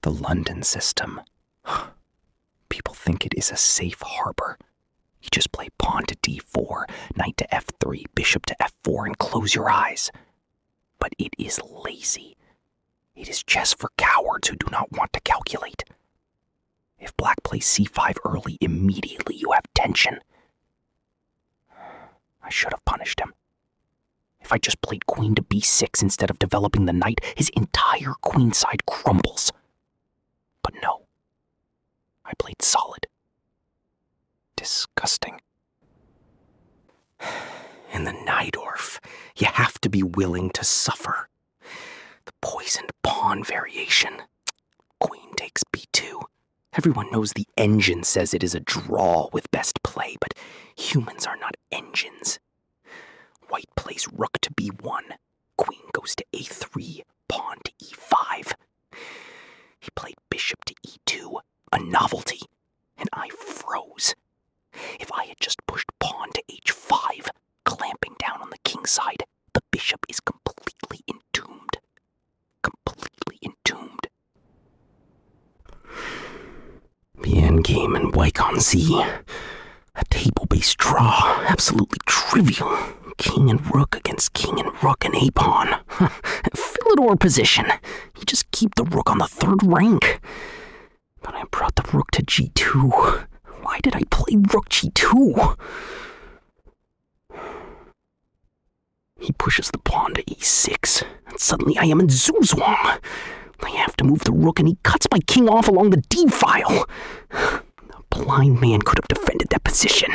The London system. People think it is a safe harbor. You just play pawn to d4, knight to f3, bishop to f4, and close your eyes. But it is lazy. It is chess for cowards who do not want to calculate. If black plays c5 early, immediately you have tension. I should have punished him. If I just played queen to b6 instead of developing the knight, his entire queenside crumbles. But no. I played solid. Disgusting. In the Najdorf, you have to be willing to suffer. The poisoned pawn variation. Queen takes b2. Everyone knows the engine says it is a draw with best play, but humans are not engines. White plays rook to b1. Queen goes to a3, pawn to e5. He played bishop to e2, a novelty, and I froze. If I had just pushed pawn to h5, clamping down on the king side, the bishop is completely entombed. Completely entombed. Bien game and white on z. A table-based draw, absolutely trivial. King and rook against king and rook and a-pawn. Philidor position. You just keep the rook on the third rank. But I brought the rook to g2. Why did I play rook g2? He pushes the pawn to e6, and suddenly I am in Zugzwang. I have to move the rook, and he cuts my king off along the d-file. A blind man could have defended that position.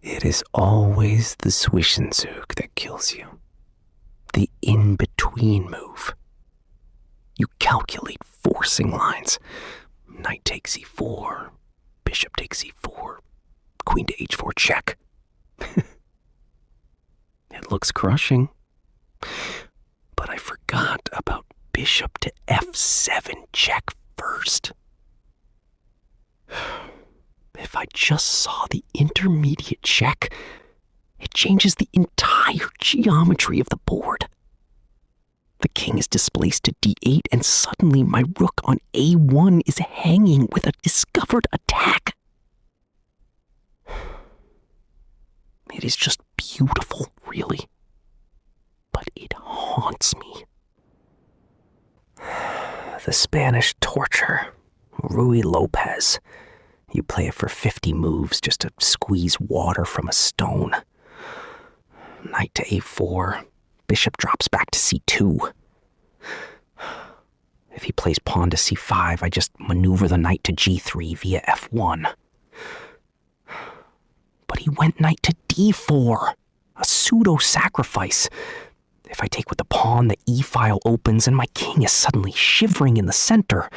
It is always the Zwischenzug that kills you. The in-between move. You calculate forcing lines. Knight takes e4, bishop takes e4, queen to h4 check. It looks crushing. But I forgot about bishop to f7 check first. If I just saw the intermediate check, it changes the entire geometry of the board. The king is displaced to d8, and suddenly my rook on a1 is hanging with a discovered attack. It is just beautiful, really. But it haunts me. The Spanish torture. Rui Lopez. You play it for 50 moves just to squeeze water from a stone. Knight to a4. Bishop drops back to c2. If he plays pawn to c5, I just maneuver the knight to g3 via f1. But he went knight to d4. A pseudo-sacrifice. If I take with the pawn, the e-file opens and my king is suddenly shivering in the center.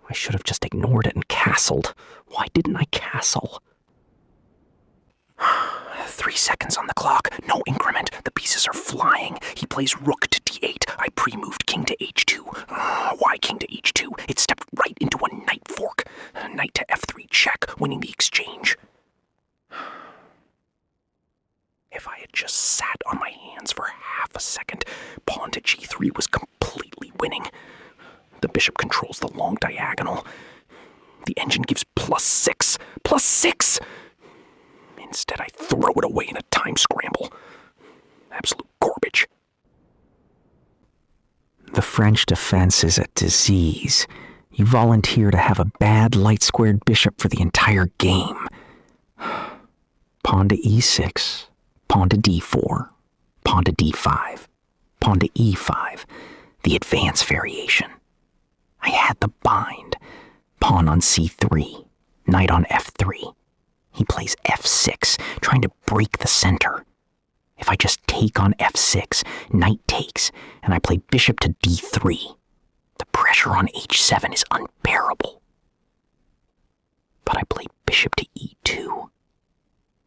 I should have just ignored it and castled. Why didn't I castle? 3 seconds on the clock. No increment. The pieces are flying. He plays rook to d8. I pre-moved king to h2. Why king to h2? It stepped right into a knight fork. Knight to f3 check, winning the exchange. If I had just sat on my hands for half a second, pawn to g3 was completely winning. The bishop controls the long diagonal. The engine gives +6. +6! Instead, I throw it away in a time scramble. Absolute garbage. The French defense is a disease. You volunteer to have a bad light-squared bishop for the entire game. Pawn to e6, pawn to d4, pawn to d5, pawn to e5, the advance variation. I had the bind. Pawn on c3, knight on f3. He plays f6, trying to break the center. If I just take on f6, knight takes, and I play bishop to d3, the pressure on h7 is unbearable. But I play bishop to e2.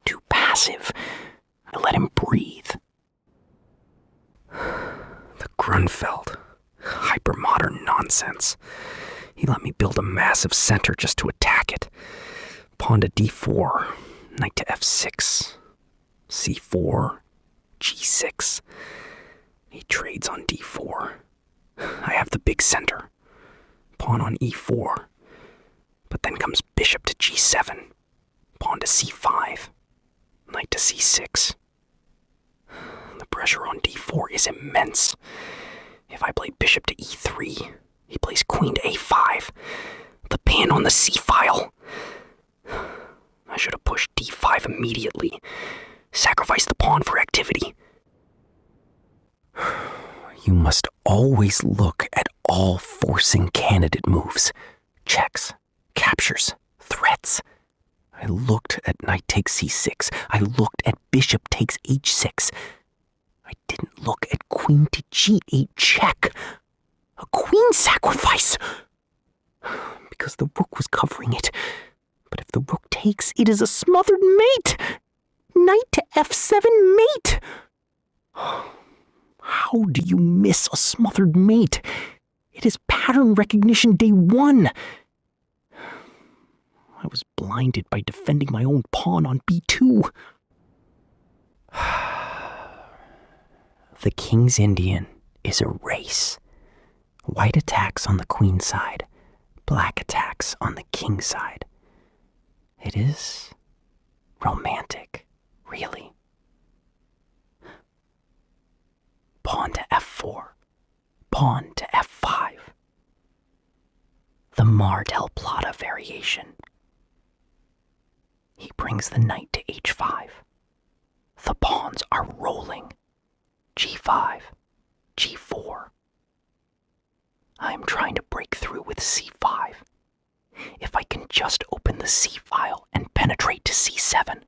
Too passive. I let him breathe. The Grunfeld. Hypermodern nonsense. He let me build a massive center just to attack it. Pawn to d4, knight to f6, c4, g6. He trades on d4. I have have the big center. Pawn on e4. But then comes bishop to g7. Pawn to c5. Knight to c6. The pressure on d4 is immense. If I play bishop to e3, he plays queen to a5. The pan on the c-file. I should have pushed d5 immediately. Sacrifice the pawn for activity. You must always look at all forcing candidate moves. Checks, captures, threats. I looked at knight takes c6. I looked at bishop takes h6. I didn't look at queen to g8 check. A queen sacrifice! Because the rook was covering it. But if the rook takes, it is a smothered mate! Knight to f7 mate! How do you miss a smothered mate? It is pattern recognition day one. I was blinded by defending my own pawn on b2. The King's Indian is a race. White attacks on the queen side, black attacks on the king side. It is romantic, really. Pawn to f4, pawn to f5. The Mar del Plata variation. He brings the knight to h5. The pawns are rolling. g5, g4. I'm trying to break through with c5. If I can just open the c-file and penetrate to c7.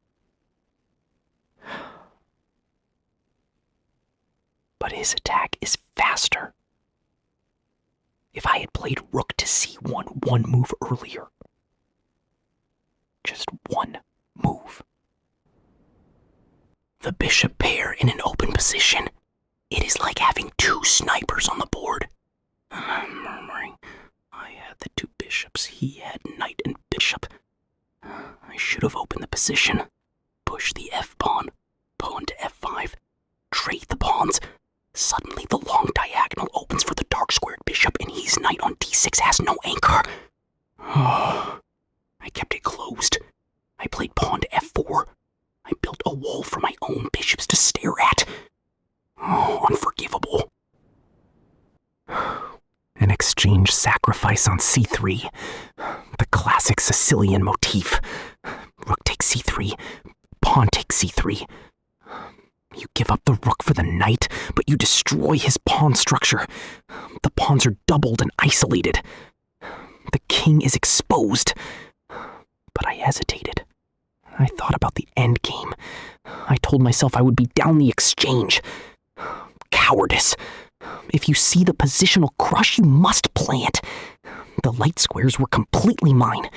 But his attack is faster. If I had played rook to c1 one move earlier. Just one move. The bishop pair in an open position. It is like having two snipers on the board. I'm murmuring. I had the two bishops. He had knight and bishop. I should have opened the position. Push the f-pawn. Pawn to f5. Trade the pawns. Suddenly the long diagonal opens for the dark-squared bishop and his knight on d6 has no anchor. I kept it closed. I played pawn to f4. I built a wall for my own bishops to stare at. Unforgivable. An exchange sacrifice on c3. The classic Sicilian motif. Rook takes c3. Pawn takes c3. You give up the rook for the knight, but you destroy his pawn structure. The pawns are doubled and isolated. The king is exposed. But I hesitated. I thought about the end game. I told myself I would be down the exchange. Cowardice. If you see the positional crush, you must play it. The light squares were completely mine.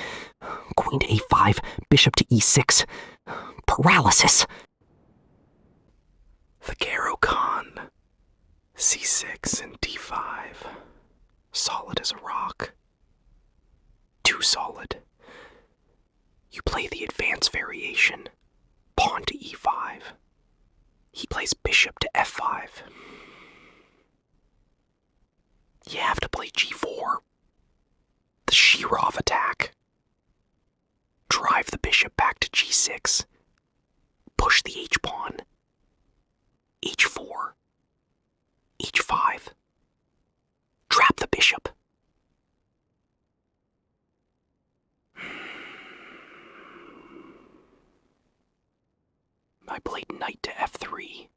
Queen to a5, bishop to e6. Paralysis. Figaro Khan. c6 and d5. Solid as a rock. Too solid. You play the advance variation. Pawn to e5. He plays bishop to f5. You have to play g4. The Shirov attack. Drive the bishop back to g6. Push the h-pawn. h4. h5. Trap the bishop. I played knight to f3.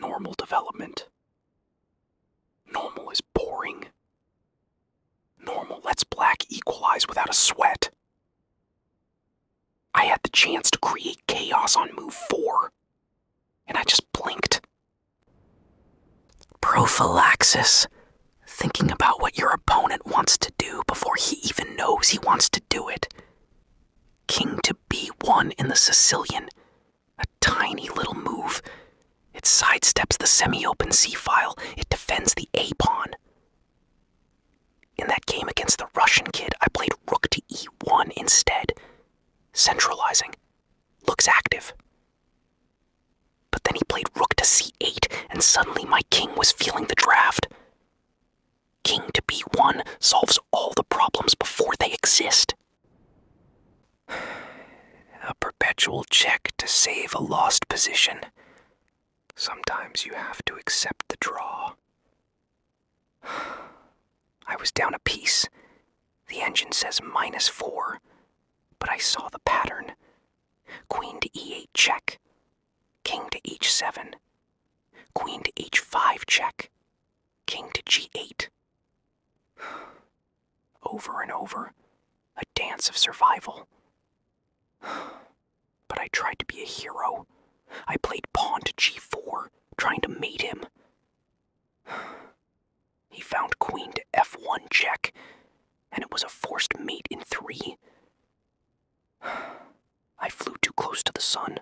Normal development. Normal is boring. Normal lets black equalize without a sweat. I had the chance to create chaos on move 4, and I just blinked. Prophylaxis. Thinking about what your opponent wants to do before he even knows he wants to do it. King to b1 in the Sicilian. A tiny little move. It sidesteps the semi-open c-file. It defends the a-pawn. In that game against the Russian kid, I played rook to e1 instead. Centralizing. Looks active. But then he played rook to c8, and suddenly my king was feeling the draft. pawn solves all the problems before they exist. A perpetual check to save a lost position. Sometimes you have to accept the draw. I was down a piece. The engine says -4, but I saw the pattern. Queen to e8 check. King to h7. Queen to h5 check. King to g8. Over and over, a dance of survival. But I tried to be a hero. I played pawn to g4, trying to mate him. He found queen to f1 check, and it was a forced mate in 3. I flew too close to the sun.